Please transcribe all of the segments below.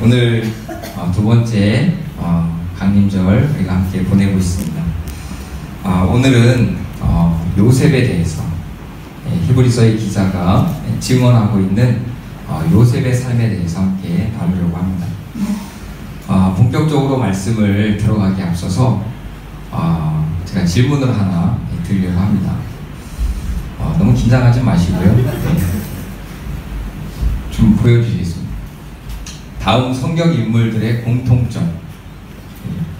오늘 두 번째 강림절 우리가 함께 보내고 있습니다. 오늘은 요셉에 대해서 히브리서의 기자가 증언하고 있는 요셉의 삶에 대해서 함께 나누려고 합니다. 본격적으로 말씀을 들어가기 앞서서 제가 질문을 하나 드리려고 합니다. 너무 긴장하지 마시고요. 좀 보여주시겠습니다. 다음 성경 인물들의 공통점: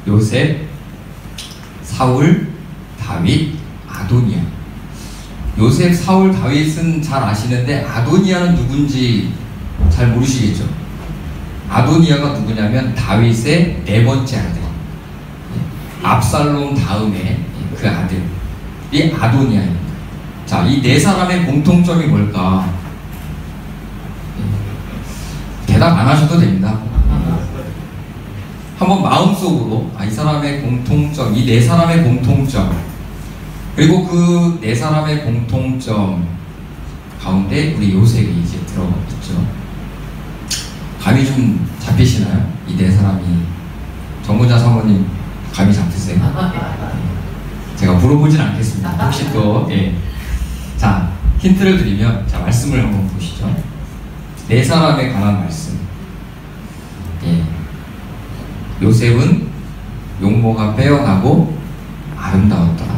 요셉, 사울, 다윗, 아도니아. 요셉, 사울, 다윗은 잘 아시는데 아도니아는 누군지 잘 모르시겠죠? 아도니아가 누구냐면 다윗의 네 번째 아들, 압살롬 다음에 그 아들이 아도니아입니다. 자, 이 네 사람의 공통점이 뭘까? 대답 안 하셔도 됩니다. 한번 마음속으로 이 사람의 공통점, 이 네 사람의 공통점, 그리고 그 네 사람의 공통점 가운데 우리 요셉이 이제 들어있죠. 감이 좀 잡히시나요? 이 네 사람이. 정문자 사모님 감이 잡히세요? 제가 물어보진 않겠습니다. 혹시 또 자, 힌트를 드리면, 자, 말씀을 한번 보시죠. 네 사람에 관한 말씀. 요셉은 용모가 빼어나고 아름다웠더라.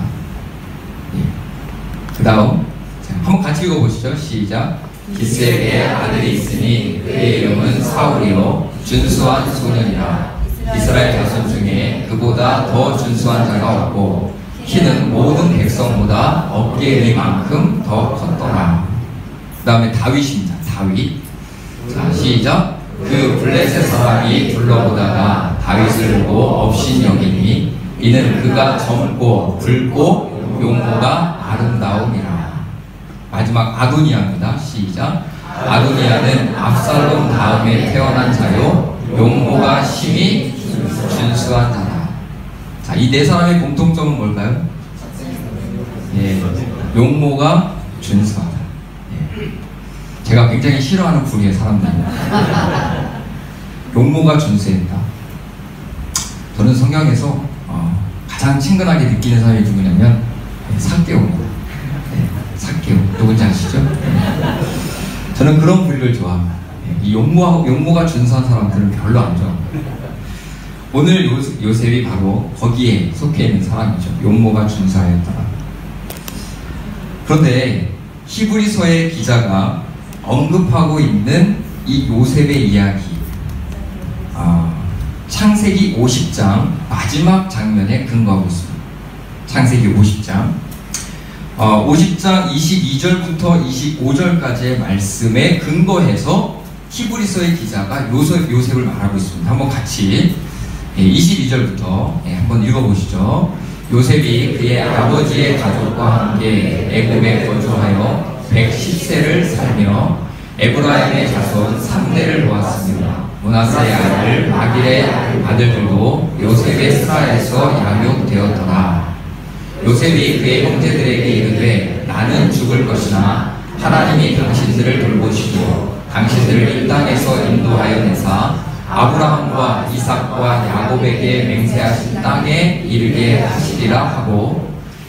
그 다음 한번 같이 읽어보시죠. 시작. 기스에게 아들이 있으니 그의 이름은 사울이요 준수한 소년이라. 이스라엘 자손 중에 그보다 더 준수한 자가 없고 키는 모든 백성보다 어깨 위만큼 더 컸더라. 그 다음에 다윗입니다. 다윗. 자, 시작. 그 블레셋 사람이 둘러보다가 다윗을 보고 업신 여기니 이는 그가 젊고 붉고 용모가 아름다움이라. 마지막 아도니아입니다. 시작. 아도니아는 압살롬 다음에 태어난 자요 용모가 심히 준수한 자라. 자, 이 네 사람의 공통점은 뭘까요? 용모가 준수하다. 제가 굉장히 싫어하는 부류의 사람들입니다. 용모가 준수했다. 저는 성경에서 가장 친근하게 느끼는 사람이 누구냐면 삭개오입니다. 삭개오. 누군지 아시죠? 저는 그런 부류를 좋아합니다. 이 용모가 준수한 사람들은 별로 안 좋아합니다. 오늘 요셉이 바로 거기에 속해 있는 사람이죠. 용모가 준수하였더라. 그런데 히브리서의 기자가 언급하고 있는 이 요셉의 이야기, 창세기 50장 마지막 장면에 근거하고 있습니다. 창세기 50장 50장 22절부터 25절까지의 말씀에 근거해서 히브리서의 기자가 요셉을 말하고 있습니다. 한번 같이 22절부터 한번 읽어보시죠. 요셉이 그의 아버지의 가족과 함께 애굽에 거주하여 110세를 살며 에브라임의 자손 3대를 보았습니다. 므낫세의 아들 마길의 아들들도 요셉의 스라에서 양육되었더라. 요셉이 그의 형제들에게 이르되 나는 죽을 것이나 하나님이 당신들을 돌보시고 당신들을 이 땅에서 인도하여 내사 아브라함과 이삭과 야곱에게 맹세하신 땅에 이르게 하시리라 하고,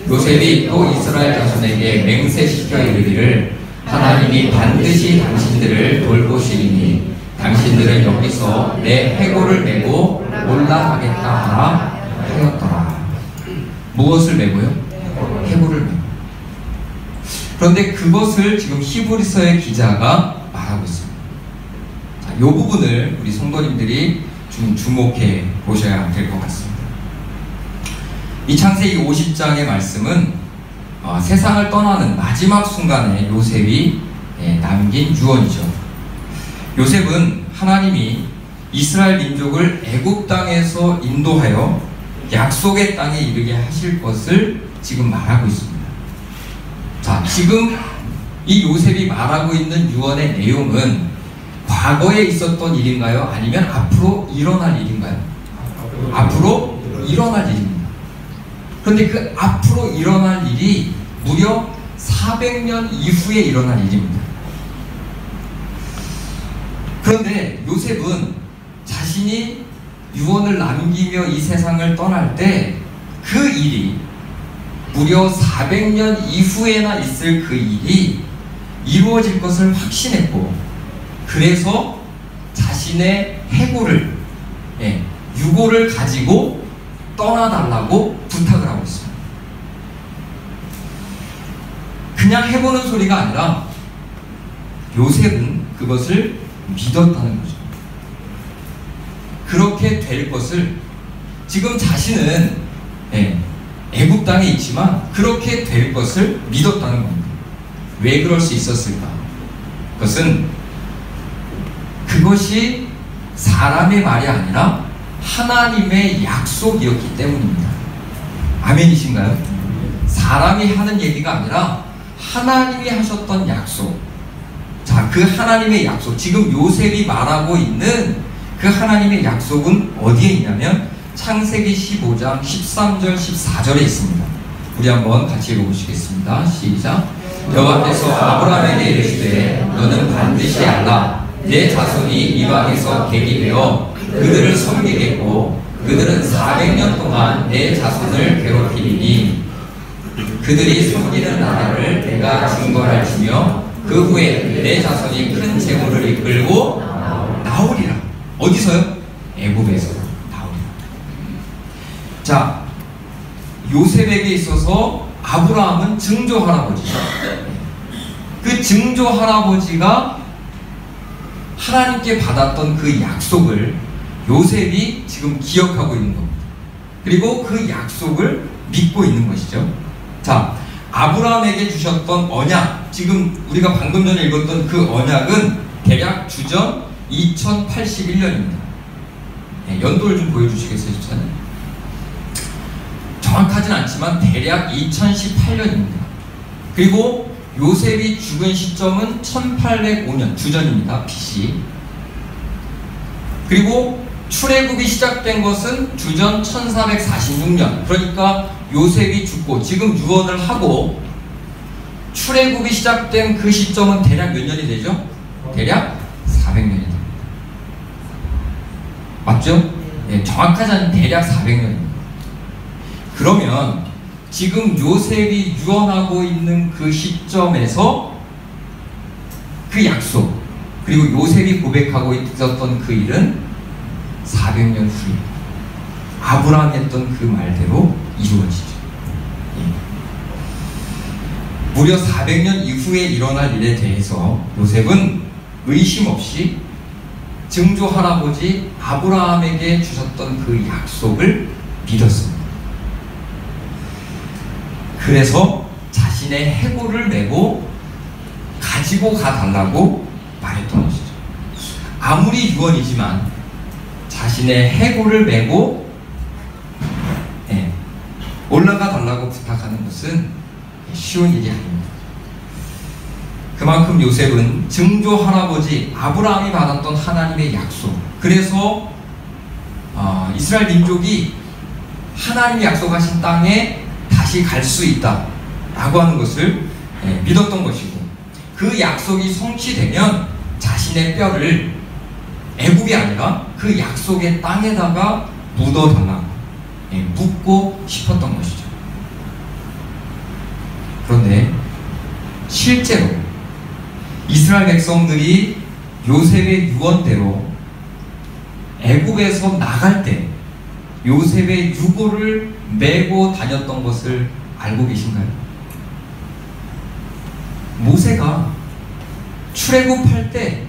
요셉이 또 이스라엘 자손에게 맹세시켜 이르기를 하나님이 반드시 당신들을 돌보시리니 당신들은 여기서 내 회고를 메고 올라가겠다 하라 하였더라. 무엇을 메고요? 회고를 메고. 그런데 그것을 지금 히브리서의 기자가 말하고 있습니다. 자, 이 부분을 우리 성도님들이 좀 주목해 보셔야 될 것 같습니다. 이 창세기 50장의 말씀은 세상을 떠나는 마지막 순간에 요셉이 남긴 유언이죠. 요셉은 하나님이 이스라엘 민족을 애굽 땅에서 인도하여 약속의 땅에 이르게 하실 것을 지금 말하고 있습니다. 자, 지금 이 요셉이 말하고 있는 유언의 내용은 과거에 있었던 일인가요? 아니면 앞으로 일어날 일인가요? 앞으로 일어날 일입니다. 그런데 그 앞으로 일어날 일이 무려 400년 이후에 일어날 일입니다. 그런데 요셉은 자, 자신이 유언을 남기며 이 세상을 떠날 때 그 일이 무려 400년 이후에나 있을 그 일이 이루어질 것을 확신했고, 그래서 자신의 해골을, 유골을 가지고 떠나달라고 부탁을 하고 있습니다. 그냥 해보는 소리가 아니라 요셉은 그것을 믿었다는 거죠. 그렇게 될 것을, 지금 자신은 애굽 땅에 있지만 그렇게 될 것을 믿었다는 겁니다. 왜 그럴 수 있었을까? 그것이 사람의 말이 아니라 하나님의 약속이었기 때문입니다. 아멘이신가요? 사람이 하는 얘기가 아니라 하나님이 하셨던 약속. 자, 그 하나님의 약속, 지금 요셉이 말하고 있는 그 하나님의 약속은 어디에 있냐면 창세기 15장 13절 14절에 있습니다. 우리 한번 같이 읽어보시겠습니다. 시작. 여호와께서 아브라함에게 이르시되 너는 반드시 알라. 내 자손이 이방에서 객이 되어 그들을 섬기겠고 그들은 400년 동안 내 자손을 괴롭히리니 그들이 섬기는 나라를 내가 증거할지며 그 후에 내 자손이 큰 재물을 이끌고 나오리라. 어디서요? 애굽에서. 자, 요셉에게 있어서 아브라함은 증조 할아버지죠. 그 증조 할아버지가 하나님께 받았던 그 약속을 요셉이 지금 기억하고 있는 겁니다. 그리고 그 약속을 믿고 있는 것이죠. 자, 아브라함에게 주셨던 언약, 지금 우리가 방금 전에 읽었던 그 언약은 대략 주전 2081년입니다. 연도를 좀 보여주시겠어요, 집사님? 정확하진 않지만 대략 2018년입니다. 그리고 요셉이 죽은 시점은 1805년 주전입니다. BC. 그리고 출애굽이 시작된 것은 주전 1446년. 그러니까 요셉이 죽고 지금 유언을 하고 출애굽이 시작된 그 시점은 대략 몇 년이 되죠? 대략 400년이 됩니다. 맞죠? 네, 정확하지 않은 대략 400년입니다. 그러면 지금 요셉이 유언하고 있는 그 시점에서 그 약속, 그리고 요셉이 고백하고 있었던 그 일은 400년 후에 아브라함이 했던 그 말대로 이루어지죠. 무려 400년 이후에 일어날 일에 대해서 요셉은 의심 없이 증조 할아버지 아브라함에게 주셨던 그 약속을 믿었습니다. 그래서 자신의 해골을 메고 가지고 가달라고 말했던 것이죠. 아무리 유언이지만 자신의 해골을 메고 올라가 달라고 부탁하는 것은 쉬운 일이 아닙니다. 그만큼 요셉은 증조 할아버지 아브라함이 받았던 하나님의 약속, 그래서 이스라엘 민족이 하나님이 약속하신 땅에 다시 갈 수 있다 라고 하는 것을 믿었던 것이고, 그 약속이 성취되면 자신의 뼈를 애굽이 아니라 그 약속의 땅에다가 묻어달라고 묻고 싶었던 것이죠. 그런데 실제로 이스라엘 백성들이 요셉의 유언대로 애굽에서 나갈 때 요셉의 유골을 메고 다녔던 것을 알고 계신가요? 모세가 출애굽할 때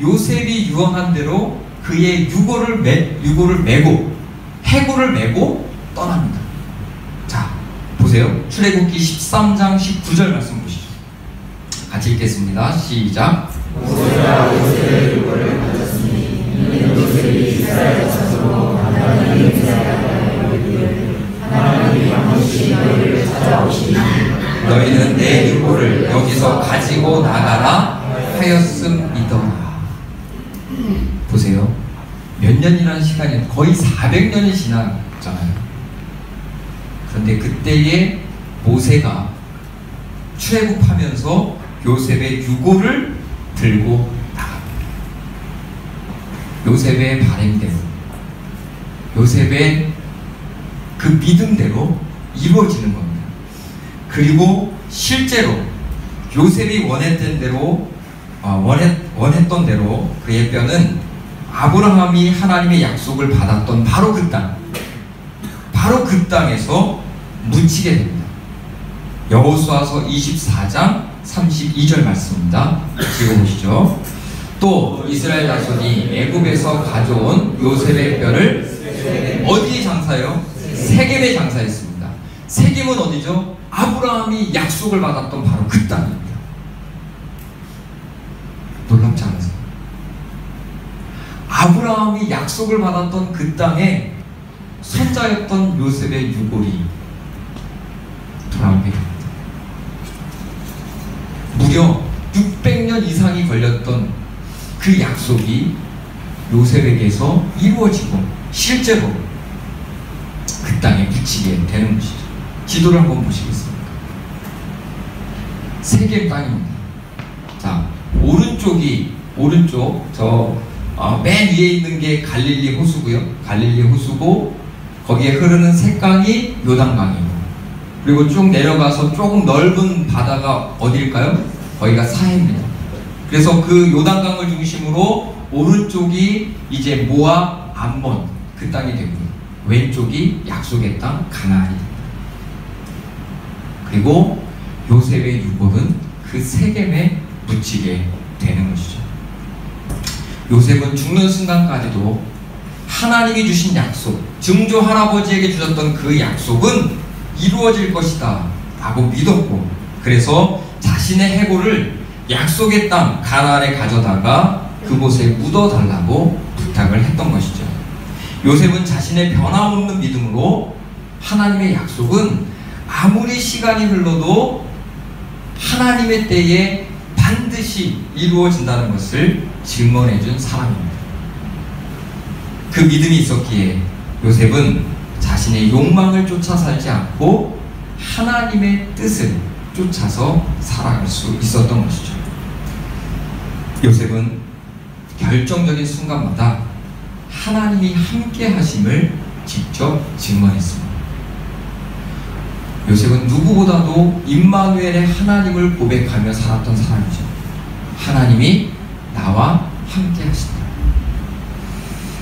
요셉이 유언한 대로 그의 유골을 메고 해골을 메고 떠납니다. 자, 보세요. 출애굽기 13장 19절 말씀 보시죠. 같이 읽겠습니다. 시작. 모세가 요셉의 유골을 가졌으니 이는 요셉이 이스라엘 자손으로 하나님의 인사하여 이르기를 하나님이 반드시 너희를 찾아오시니 너희는 내 유골을 여기서 가지고 나가라 하였음이더라. 보세요. 몇 년이라는 시간이 거의 400년이 지났잖아요. 그런데 그때의 모세가 출애굽하면서 요셉의 유골을 들고 나갑니다. 요셉의 바램대로 요셉의 그 믿음대로 이루어지는 겁니다. 그리고 실제로 요셉이 원했던 대로 원했던 대로 그의 뼈는 아브라함이 하나님의 약속을 받았던 바로 그 땅에서 묻히게 됩니다. 여호수아서 24장 32절 말씀입니다. 읽어보시죠. 또 이스라엘 자손이 애굽에서 가져온 요셉의 뼈를 어디에 장사해요? 세겜에 장사했습니다. 세겜은 어디죠? 아브라함이 약속을 받았던 바로 그 땅입니다. 놀랍지 않으세요? 아브라함이 약속을 받았던 그 땅에 손자였던 요셉의 유골이 돌아오게 됩니다. 무려 600년 이상이 걸렸던 그 약속이 요셉에게서 이루어지고 실제로 그 땅에 묻히게 되는 것이죠. 지도를 한번 보시겠습니다. 세겜 땅입니다. 자, 오른쪽 맨 위에 있는 게 갈릴리 호수고요. 갈릴리 호수고 거기에 흐르는 샛강이 요단강이고, 그리고 쭉 내려가서 조금 넓은 바다가 어디일까요? 거기가 사해입니다. 그래서 그 요단강을 중심으로 오른쪽이 이제 모압, 암몬 그 땅이 되고요. 왼쪽이 약속의 땅 가나안이 됩니다. 그리고 요셉의 유골은 그 세겜에 묻히게 되는 것이죠. 요셉은 죽는 순간까지도 하나님이 주신 약속, 증조 할아버지에게 주셨던 그 약속은 이루어질 것이다 라고 믿었고, 그래서 자신의 해골을 약속의 땅 가나안에 가져다가 그곳에 묻어달라고 부탁을 했던 것이죠. 요셉은 자신의 변함없는 믿음으로 하나님의 약속은 아무리 시간이 흘러도 하나님의 때에 반드시 이루어진다는 것을 증언해준 사람입니다. 그 믿음이 있었기에 요셉은 자신의 욕망을 쫓아 살지 않고 하나님의 뜻을 쫓아서 살아갈 수 있었던 것이죠. 요셉은 결정적인 순간마다 하나님이 함께 하심을 직접 증언했습니다. 요셉은 누구보다도 임마누엘의 하나님을 고백하며 살았던 사람이죠. 하나님이 나와 함께 하신다.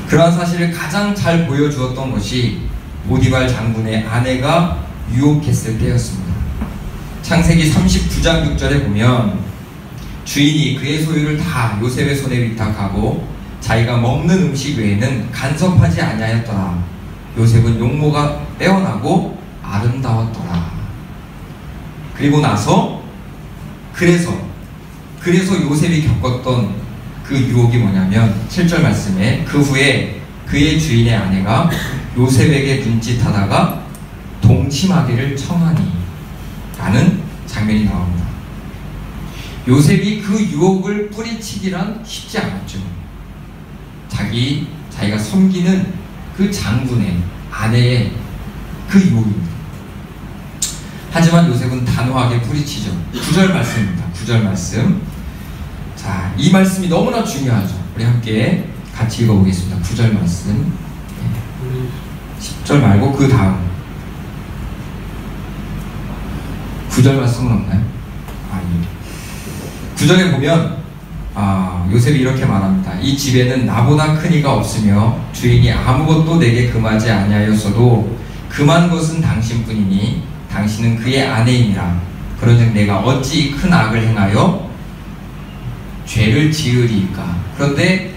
그러한 사실을 가장 잘 보여주었던 것이 보디발 장군의 아내가 유혹했을 때였습니다. 창세기 39장 6절에 보면 주인이 그의 소유를 다 요셉의 손에 위탁하고 자기가 먹는 음식 외에는 간섭하지 아니하였더라. 요셉은 용모가 빼어나고 아름다웠더라. 그리고 나서 그래서 요셉이 겪었던 그 유혹이 뭐냐면 7절 말씀에 그 후에 그의 주인의 아내가 요셉에게 눈짓하다가 동침하기를 청하니 라는 장면이 나옵니다. 요셉이 그 유혹을 뿌리치기란 쉽지 않았죠. 자기가 섬기는 그 장군의 아내의 그 유혹입니다. 하지만 요셉은 단호하게 뿌리치죠. 9절 말씀입니다. 9절 말씀. 자, 이 말씀이 너무나 중요하죠. 우리 함께 같이 읽어보겠습니다. 9절 말씀. 10절 말고 그 다음 9절 말씀은 없나요? 예. 9절에 보면 요셉이 이렇게 말합니다. 이 집에는 나보다 큰 이가 없으며 주인이 아무것도 내게 금하지 아니하였어도 금한 것은 당신뿐이니 당신은 그의 아내이니라. 그런즉 내가 어찌 큰 악을 행하여 죄를 지으리까? 그런데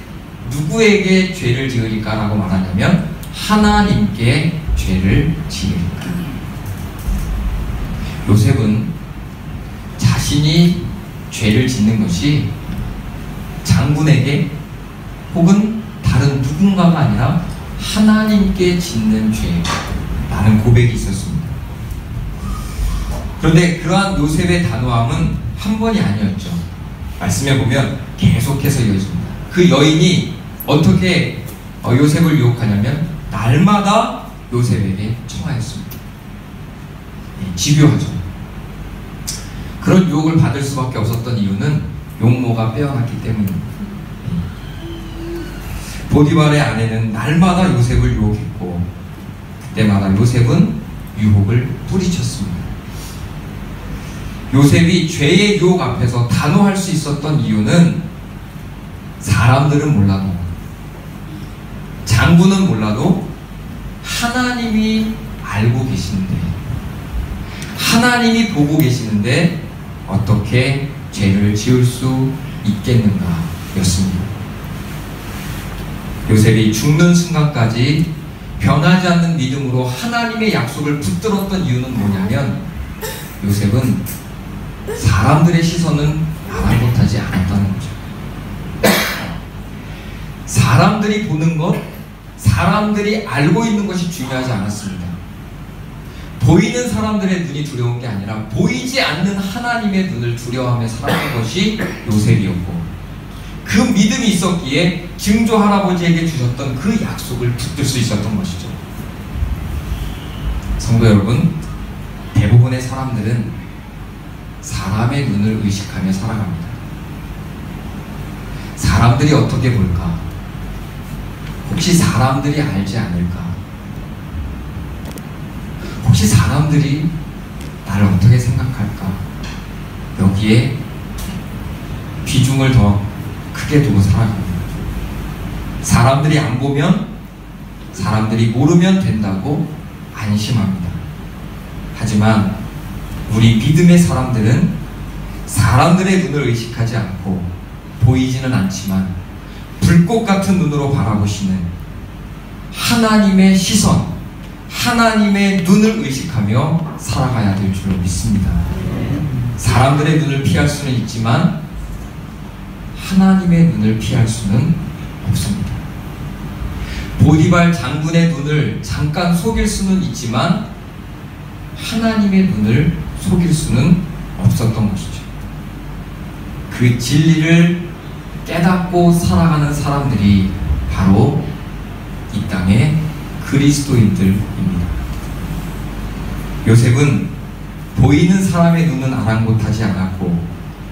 누구에게 죄를 지으리까? 라고 말하냐면 하나님께 죄를 지으리까? 요셉은 자신이 죄를 짓는 것이 장군에게 혹은 다른 누군가가 아니라 하나님께 짓는 죄라는 고백이 있었습니다. 그런데 그러한 요셉의 단호함은 한 번이 아니었죠. 말씀에 보면 계속해서 이어집니다. 그 여인이 어떻게 요셉을 유혹하냐면 날마다 요셉에게 청하였습니다. 집요하죠. 그런 유혹을 받을 수밖에 없었던 이유는 용모가 빼어났기 때문입니다. 보디발의 아내는 날마다 요셉을 유혹했고 그때마다 요셉은 유혹을 뿌리쳤습니다. 요셉이 죄의 유혹 앞에서 단호할 수 있었던 이유는 사람들은 몰라도, 장군은 몰라도 하나님이 알고 계시는데, 하나님이 보고 계시는데 어떻게 죄를 지을 수 있겠는가 였습니다. 요셉이 죽는 순간까지 변하지 않는 믿음으로 하나님의 약속을 붙들었던 이유는 뭐냐면, 요셉은 사람들의 시선은 아랑곳하지 않았다는 거죠. 사람들이 보는 것, 사람들이 알고 있는 것이 중요하지 않았습니다. 보이는 사람들의 눈이 두려운 게 아니라 보이지 않는 하나님의 눈을 두려워하며 살아가는 것이 요셉이었고, 그 믿음이 있었기에 증조 할아버지에게 주셨던 그 약속을 붙들 수 있었던 것이죠. 성도 여러분, 대부분의 사람들은 사람의 눈을 의식하며 살아갑니다. 사람들이 어떻게 볼까? 혹시 사람들이 알지 않을까? 혹시 사람들이 나를 어떻게 생각할까? 여기에 비중을 더 크게 두고 살아갑니다. 사람들이 안 보면, 사람들이 모르면 된다고 안심합니다. 하지만 우리 믿음의 사람들은 사람들의 눈을 의식하지 않고 보이지는 않지만 불꽃 같은 눈으로 바라보시는 하나님의 시선, 하나님의 눈을 의식하며 살아가야 될 줄로 믿습니다. 사람들의 눈을 피할 수는 있지만 하나님의 눈을 피할 수는 없습니다. 보디발 장군의 눈을 잠깐 속일 수는 있지만 하나님의 눈을 속일 수는 없었던 것이죠. 그 진리를 깨닫고 살아가는 사람들이 바로 이 땅의 그리스도인들입니다. 요셉은 보이는 사람의 눈은 아랑곳하지 않았고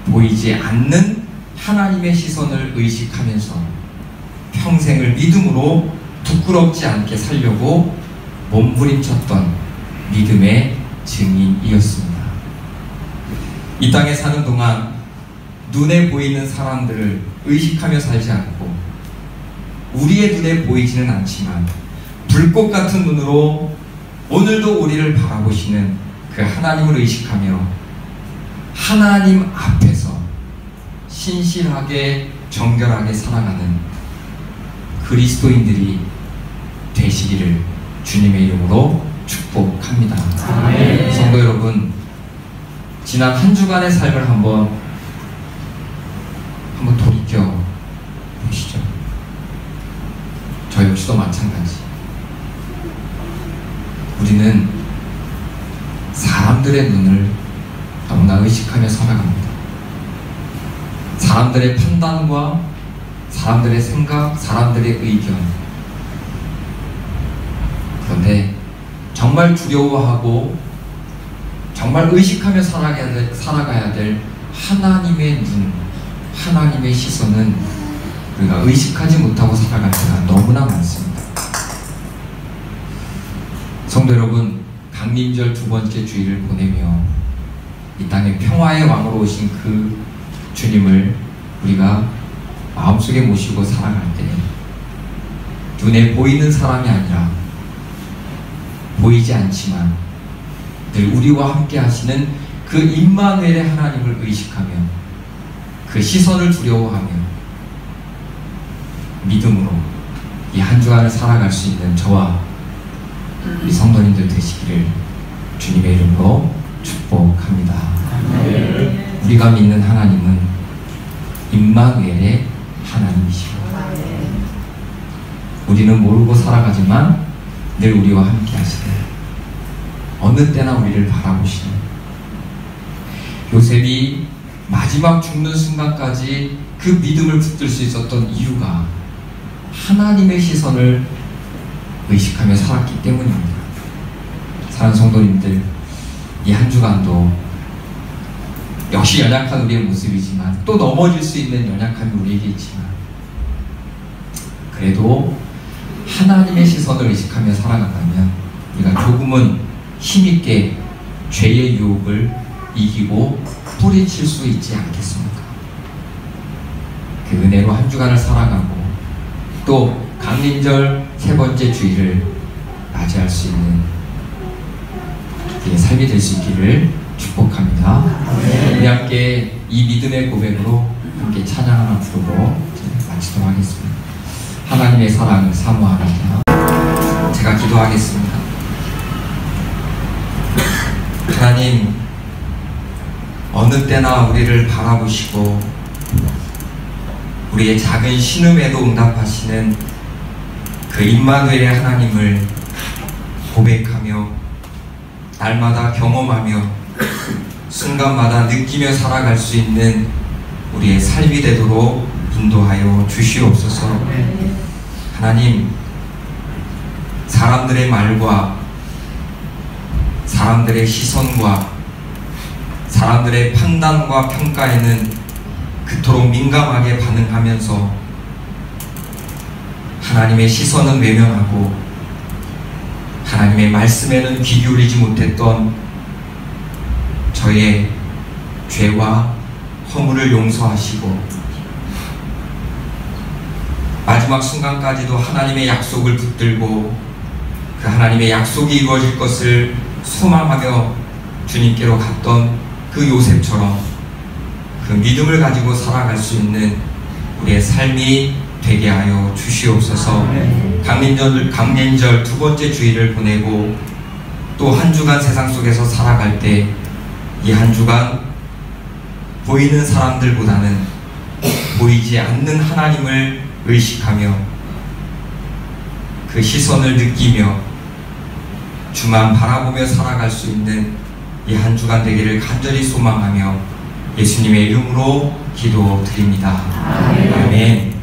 보이지 않는 하나님의 시선을 의식하면서 평생을 믿음으로 부끄럽지 않게 살려고 몸부림쳤던 믿음의 증인이었습니다. 이 땅에 사는 동안 눈에 보이는 사람들을 의식하며 살지 않고 우리의 눈에 보이지는 않지만 불꽃 같은 눈으로 오늘도 우리를 바라보시는 그 하나님을 의식하며 하나님 앞에서 신실하게 정결하게 살아가는 그리스도인들이 되시기를 주님의 이름으로 축복합니다. 아멘. 성도 여러분, 지난 한 주간의 삶을 한번 돌이켜 보시죠. 저 역시도 마찬가지. 우리는 사람들의 눈을 너무나 의식하며 살아갑니다. 사람들의 판단과 사람들의 생각, 사람들의 의견. 그런데 정말 두려워하고 정말 의식하며 살아가야 될 하나님의 눈, 하나님의 시선은 우리가 의식하지 못하고 살아갈 때가 너무나 많습니다. 성도 여러분, 강림절 두 번째 주일을 보내며 이 땅에 평화의 왕으로 오신 그 주님을 우리가 마음속에 모시고 살아갈 때 눈에 보이는 사람이 아니라 보이지 않지만 늘 우리와 함께 하시는 그 임마누엘의 하나님을 의식하며 그 시선을 두려워하며 믿음으로 이 한 주간을 살아갈 수 있는 저와 우리 성도님들 되시기를 주님의 이름으로 축복합니다. 네. 우리가 믿는 하나님은 임마누엘의 하나님이시고 우리는 모르고 살아가지만 늘 우리와 함께 하시는, 어느 때나 우리를 바라보시는, 요셉이 마지막 죽는 순간까지 그 믿음을 붙들 수 있었던 이유가 하나님의 시선을 의식하며 살았기 때문입니다. 사랑하는 성도님들, 이 한 주간도 역시 연약한 우리의 모습이지만 또 넘어질 수 있는 연약함이 우리에게 있지만 그래도 하나님의 시선을 의식하며 살아간다면 우리가 조금은 힘있게 죄의 유혹을 이기고 뿌리칠 수 있지 않겠습니까? 그 은혜로 한 주간을 살아가고 또 강림절 세 번째 주일을 맞이할 수 있는 우리의 삶이 될 수 있기를 축복합니다. 우리 함께 이 믿음의 고백으로 함께 찬양 하나 부르고 마치도록 하겠습니다. 하나님의 사랑을 사모합니다. 제가 기도하겠습니다. 하나님, 어느 때나 우리를 바라보시고 우리의 작은 신음에도 응답하시는 그 임마누엘의 하나님을 고백하며 날마다 경험하며 순간마다 느끼며 살아갈 수 있는 우리의 삶이 되도록 인도하여 주시옵소서. 하나님, 사람들의 말과 사람들의 시선과 사람들의 판단과 평가에는 그토록 민감하게 반응하면서 하나님의 시선은 외면하고 하나님의 말씀에는 귀 기울이지 못했던 저의 죄와 허물을 용서하시고 마지막 순간까지도 하나님의 약속을 붙들고 그 하나님의 약속이 이루어질 것을 소망하며 주님께로 갔던 그 요셉처럼 그 믿음을 가지고 살아갈 수 있는 우리의 삶이 되게 하여 주시옵소서. 강림절 두 번째 주일을 보내고 또 한 주간 세상 속에서 살아갈 때 이 한 주간 보이는 사람들보다는 보이지 않는 하나님을 의식하며 그 시선을 느끼며 주만 바라보며 살아갈 수 있는 이 한 주간 되기를 간절히 소망하며 예수님의 이름으로 기도드립니다. 아멘.